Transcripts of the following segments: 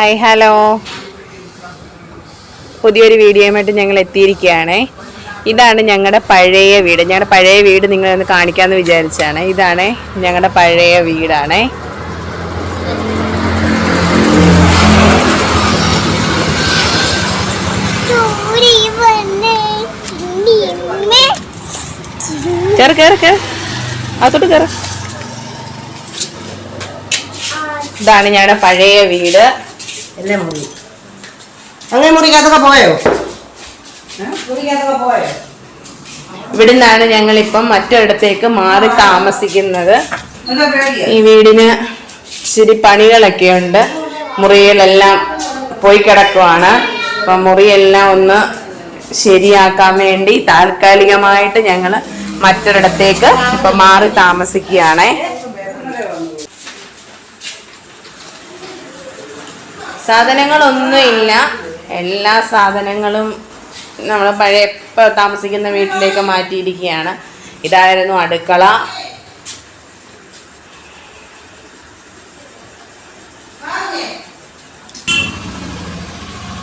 Hi hello, പുതിയൊരു വീഡിയോയുമായിട്ട് ഞങ്ങൾ എത്തിയിരിക്കുകയാണ്. ഇതാണ് ഞങ്ങളുടെ പഴയ വീട്. ഞങ്ങളുടെ പഴയ വീട് നിങ്ങളൊന്ന് കാണിക്കാമെന്ന് വിചാരിച്ചാണ്. ഇതാണ് ഞങ്ങളുടെ പഴയ വീടാണ്. കേറ് കേറ് കേറ്, അതോട്ട് കേറ്. ഇതാണ് ഞങ്ങളുടെ പഴയ വീട്. എല്ലാം മുറി അങ്ങനെ മുറിക്കകത്തൊക്കെ പോയോ? മുറിക്കകത്തൊക്കെ പോയോ? ഇവിടുന്നാണ് ഞങ്ങളിപ്പം മറ്റൊരിടത്തേക്ക് മാറി താമസിക്കുന്നത്. ഈ വീടിന് ഇച്ചിരി പണികളൊക്കെ ഉണ്ട്. മുറിയിലെല്ലാം പോയി കിടക്കുവാണ്. അപ്പം മുറിയെല്ലാം ഒന്ന് ശരിയാക്കാൻ വേണ്ടി താൽക്കാലികമായിട്ട് ഞങ്ങൾ മറ്റൊരിടത്തേക്ക് ഇപ്പം മാറി താമസിക്കുകയാണേ. സാധനങ്ങളൊന്നും ഇല്ല, എല്ലാ സാധനങ്ങളും നമ്മൾ പഴയ താമസിക്കുന്ന വീട്ടിലേക്ക് മാറ്റിയിരിക്കുകയാണ്. ഇതായിരുന്നു അടുക്കള.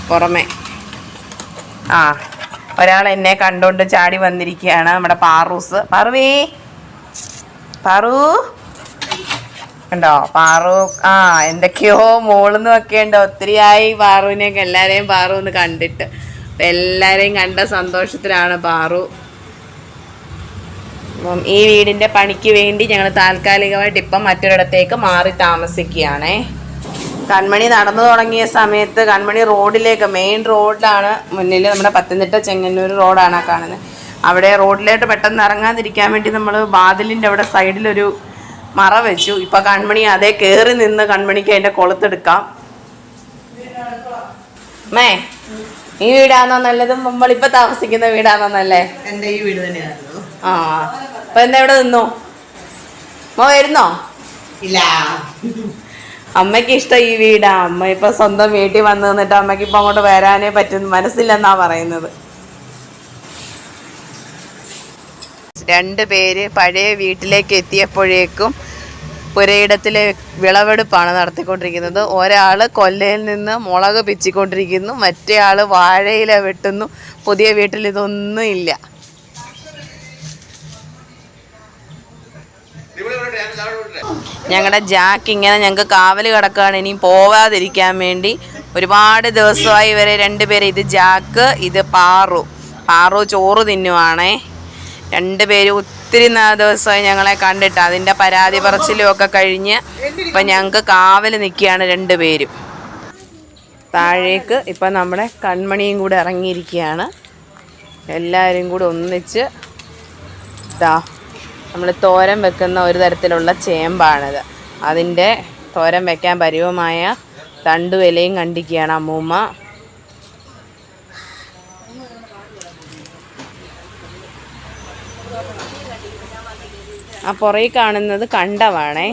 പുറമെ ഒരാൾ എന്നെ കണ്ടോണ്ട് ചാടി വന്നിരിക്കുകയാണ്, നമ്മുടെ പാറൂസ്. പാറുവേ, പാറു ഉണ്ടോ? പാറു എന്തൊക്കെയോ മോളെന്ന് ഒക്കെ ഉണ്ടോ. ഒത്തിരിയായി പാറുവിനെയൊക്കെ എല്ലാവരെയും പാറു ഒന്ന് കണ്ടിട്ട്. എല്ലാവരെയും കണ്ട സന്തോഷത്തിലാണ് പാറു. അപ്പം ഈ വീടിൻ്റെ പണിക്ക് വേണ്ടി ഞങ്ങൾ താൽക്കാലികമായിട്ട് ഇപ്പം മറ്റൊരിടത്തേക്ക് മാറി താമസിക്കുകയാണേ. കൺമണി നടന്നു തുടങ്ങിയ സമയത്ത് കൺമണി റോഡിലേക്ക്, മെയിൻ റോഡിലാണ് മുന്നിൽ, നമ്മുടെ പത്തനംതിട്ട ചെങ്ങന്നൂർ റോഡാണ് ആ കാണുന്നത്. അവിടെ റോഡിലോട്ട് പെട്ടെന്ന് ഇറങ്ങാതിരിക്കാൻ വേണ്ടി നമ്മൾ വാതിലിൻ്റെ അവിടെ സൈഡിലൊരു മറ വെച്ചു. ഇപ്പം കൺമണി അതേ കയറി നിന്ന് കൺമണിക്ക് അതിൻ്റെ കൊളുത്തെടുക്കാം. മേ, ഈ വീടാണോ നല്ലത്, നമ്മളിപ്പോൾ താമസിക്കുന്ന വീടാണോ നല്ലേ? എൻ്റെ ഈ വീട് തന്നെയായിരുന്നു. അപ്പം എന്താ ഇവിടെ നിന്നോ? മോ വരുന്നോ? ഇല്ല, അമ്മയ്ക്ക് ഇഷ്ടം ഈ വീടാ. അമ്മ ഇപ്പൊ സ്വന്തം വീട്ടിൽ വന്ന് നിന്നിട്ട് അമ്മയ്ക്ക് ഇപ്പൊ അങ്ങോട്ട് വരാനേ പറ്റുന്ന മനസ്സില്ലെന്നാ പറയുന്നത്. രണ്ടുപേര് പഴയ വീട്ടിലേക്ക് എത്തിയപ്പോഴേക്കും പുരയിടത്തിലെ വിളവെടുപ്പാണ് നടത്തിക്കൊണ്ടിരിക്കുന്നത്. ഒരാൾ കൊല്ലയിൽ നിന്ന് മുളക് പിച്ചിക്കൊണ്ടിരിക്കുന്നു, മറ്റേ ആൾ വാഴയില വെട്ടുന്നു. പുതിയ വീട്ടിൽ ഇതൊന്നും ഇല്ല. ഞങ്ങളുടെ ജാക്ക് ഇങ്ങനെ ഞങ്ങൾക്ക് കാവൽ കിടക്കുകയാണ്, ഇനിയും പോവാതിരിക്കാൻ വേണ്ടി. ഒരുപാട് ദിവസമായി ഇവരെ രണ്ടുപേരെ, ഇത് ജാക്ക്, ഇത് പാറു. പാറു ചോറ് തിന്നുവാണേ. രണ്ടുപേരും ഒത്തിരി ദിവസമായി ഞങ്ങളെ കണ്ടിട്ട്. അതിൻ്റെ പരാതി പറച്ചിലും ഒക്കെ കഴിഞ്ഞ് ഇപ്പം ഞങ്ങൾക്ക് കാവൽ നിൽക്കുകയാണ് രണ്ടുപേരും. താഴേക്ക് ഇപ്പം നമ്മുടെ കൺമണിയും കൂടെ ഇറങ്ങിയിരിക്കുകയാണ്. എല്ലാവരും കൂടെ ഒന്നിച്ച് നമ്മൾ തോരൻ വെക്കുന്ന ഒരു തരത്തിലുള്ള ചേമ്പാണിത്. അതിൻ്റെ തോരൻ വെക്കാൻ പരുവമായ തണ്ടുവിലയും കണ്ടിക്കുകയാണ് അമ്മൂമ്മ. ആ പുറകിൽ കാണുന്നത് കണ്ടവാണേ.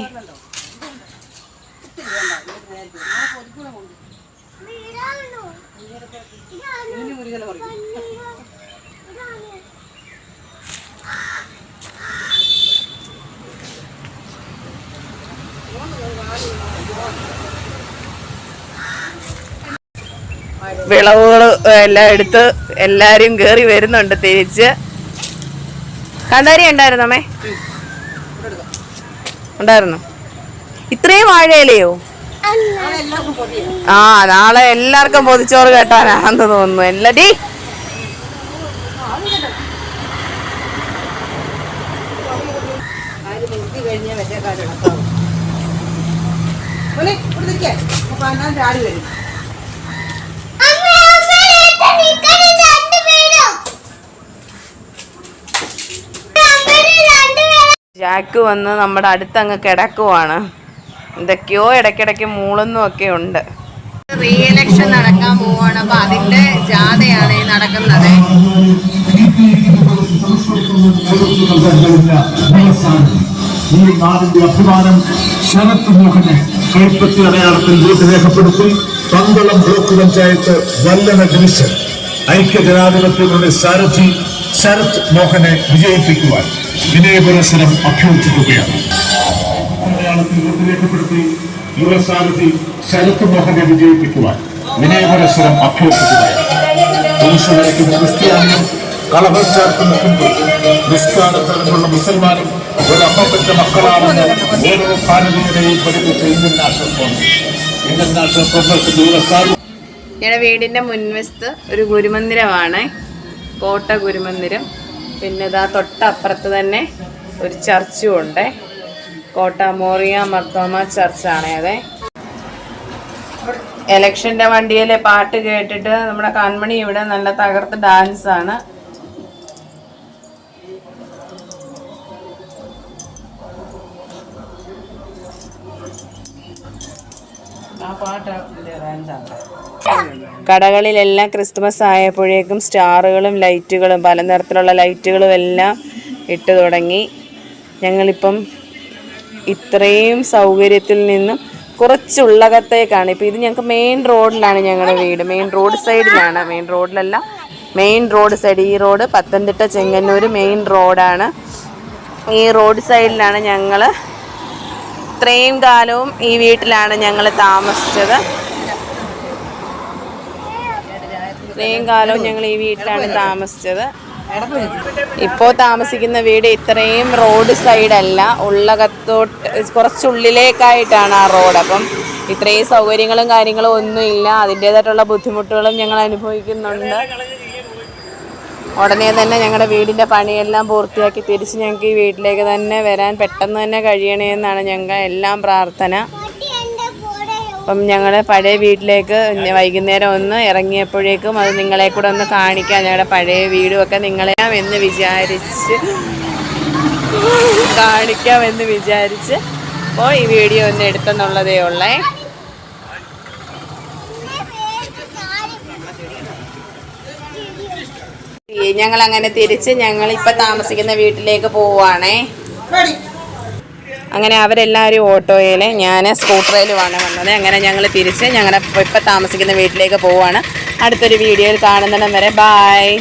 വിളവുകൾ എല്ലാം എടുത്ത് എല്ലാരും കേറി വരുന്നുണ്ട് തിരിച്ച്. കാന്താരി ഉണ്ടായിരുന്നു അമ്മേ? ഉണ്ടായിരുന്നു. ഇത്രയും വാഴയിലയോ? നാളെ എല്ലാവർക്കും പൊതിച്ചോറ് കേട്ടാനാണെന്ന് തോന്നുന്നു. എല്ലാടി ജാക്ക് വന്ന് നമ്മുടെ അടുത്തങ്ങ് കിടക്കുവാണ്. എന്തൊക്കെയോ ഇടയ്ക്കിടയ്ക്ക് മൂളുന്നും ഒക്കെ ഉണ്ട്. റീ ഇലക്ഷൻ നടക്കാൻ പോവാണ്. അപ്പൊ അതിന്റെ ജാഥയാണ് ഈ നടക്കുന്നത്. ഈ നാടിന്റെ അഭിമാനം ശരത് മോഹനെ കൈപ്പത്തി അടയാളത്തിൽ വോട്ട് രേഖപ്പെടുത്തി പന്തളം ബ്ലോക്ക് പഞ്ചായത്ത് വല്ലന ഡിവിഷൻ ഐക്യജനാധിപത്യങ്ങളുടെ സാരഥി ശരത് മോഹനെ വിജയിപ്പിക്കുവാൻ വിനയപുരസരം അഭ്യർത്ഥിക്കുകയാണ്. അടയാളത്തിൽ വോട്ട് രേഖപ്പെടുത്തി യുവസാരഥി ശരത് മോഹനെ വിജയിപ്പിക്കുവാൻ വിനയപരസ്പരം അഭ്യർത്ഥിക്കുകയാണ്. പുരുഷവരയ്ക്കുന്ന ക്രിസ്ത്യാനിയും കളകൾ ചേർത്ത് നിൽക്കുമ്പോൾ നിസ്കാരത്തിലുള്ള മുസൽമാനും ഒരമ്മപ്പെട്ട മക്കളാണെന്ന് ഓരോ ഭാരതീയരെയും പഠിപ്പിച്ച ഇന്ത്യൻ നാഷണൽ കോൺഗ്രസ് യുവസാരഥി. ഞങ്ങളുടെ വീടിൻ്റെ മുൻവശത്ത് ഒരു ഗുരുമന്ദിരമാണ്, കോട്ട ഗുരുമന്ദിരം. പിന്നെ ഇതാ തൊട്ടപ്പുറത്ത് തന്നെ ഒരു ചർച്ചും ഉണ്ട്, കോട്ട മോറിയ മർത്തോമ ചർച്ചാണ്. അതെ, ഇലക്ഷൻ്റെ വണ്ടിയിലെ പാട്ട് കേട്ടിട്ട് നമ്മുടെ കൺമണി ഇവിടെ നല്ല തകർത്ത് ഡാൻസാണ്. കടകളിലെല്ലാം ക്രിസ്തുമസ് ആയപ്പോഴേക്കും സ്റ്റാറുകളും ലൈറ്റുകളും പല നിറത്തിലുള്ള ലൈറ്റുകളും എല്ലാം ഇട്ട് തുടങ്ങി. ഞങ്ങളിപ്പം ഇത്രയും സൗകര്യത്തിൽ നിന്നും കുറച്ചുള്ളകത്തേക്കാണ്. ഇപ്പോൾ ഇത് ഞങ്ങൾക്ക് മെയിൻ റോഡിലാണ് ഞങ്ങളുടെ വീട്, മെയിൻ റോഡ് സൈഡിലാണ്, മെയിൻ റോഡിലല്ല, മെയിൻ റോഡ് സൈഡ്. ഈ റോഡ് പത്തനംതിട്ട ചെങ്ങന്നൂർ മെയിൻ റോഡാണ്. ഈ റോഡ് സൈഡിലാണ് ഞങ്ങൾ. ഇത്രയും കാലവും ഈ വീട്ടിലാണ് ഞങ്ങൾ താമസിച്ചത്. ഇത്രയും കാലവും ഞങ്ങൾ ഈ വീട്ടിലാണ് താമസിച്ചത്. ഇപ്പോൾ താമസിക്കുന്ന വീട് ഇത്രയും റോഡ് സൈഡല്ല, ഉള്ളകത്തോട്ട് കുറച്ചുള്ളിലേക്കായിട്ടാണ് ആ റോഡ്. അപ്പം ഇത്രയും സൗകര്യങ്ങളും കാര്യങ്ങളും ഒന്നുമില്ല. അതിൻ്റേതായിട്ടുള്ള ബുദ്ധിമുട്ടുകളും ഞങ്ങൾ അനുഭവിക്കുന്നുണ്ട്. ഉടനെ തന്നെ ഞങ്ങളുടെ വീടിൻ്റെ പണിയെല്ലാം പൂർത്തിയാക്കി തിരിച്ച് ഞങ്ങൾക്ക് ഈ വീട്ടിലേക്ക് തന്നെ വരാൻ പെട്ടെന്ന് തന്നെ കഴിയണേ എന്നാണ് ഞങ്ങൾ എല്ലാം പ്രാർത്ഥന. അപ്പം ഞങ്ങൾ പഴയ വീട്ടിലേക്ക് വൈകുന്നേരം ഒന്ന് ഇറങ്ങിയപ്പോഴേക്കും അത് നിങ്ങളെ കൂടെ ഒന്ന് കാണിക്കാം. ഞങ്ങളുടെ പഴയ വീടുമൊക്കെ നിങ്ങളെയാമെന്ന് വിചാരിച്ച് അപ്പോൾ ഈ വീഡിയോ ഒന്ന് എടുത്തെന്നുള്ളതേ ഉള്ളേ. ഞങ്ങളങ്ങനെ തിരിച്ച് ഞങ്ങളിപ്പോൾ താമസിക്കുന്ന വീട്ടിലേക്ക് പോവുകയാണേ. അങ്ങനെ അവരെല്ലാവരും ഓട്ടോയിൽ, ഞാൻ സ്കൂട്ടറിലുമാണ് വന്നത്. അങ്ങനെ ഞങ്ങൾ തിരിച്ച് ഞങ്ങളുടെ ഇപ്പോൾ താമസിക്കുന്ന വീട്ടിലേക്ക് പോവുകയാണ്. അടുത്തൊരു വീഡിയോയിൽ കാണുന്നിടം വരെ ബായ്.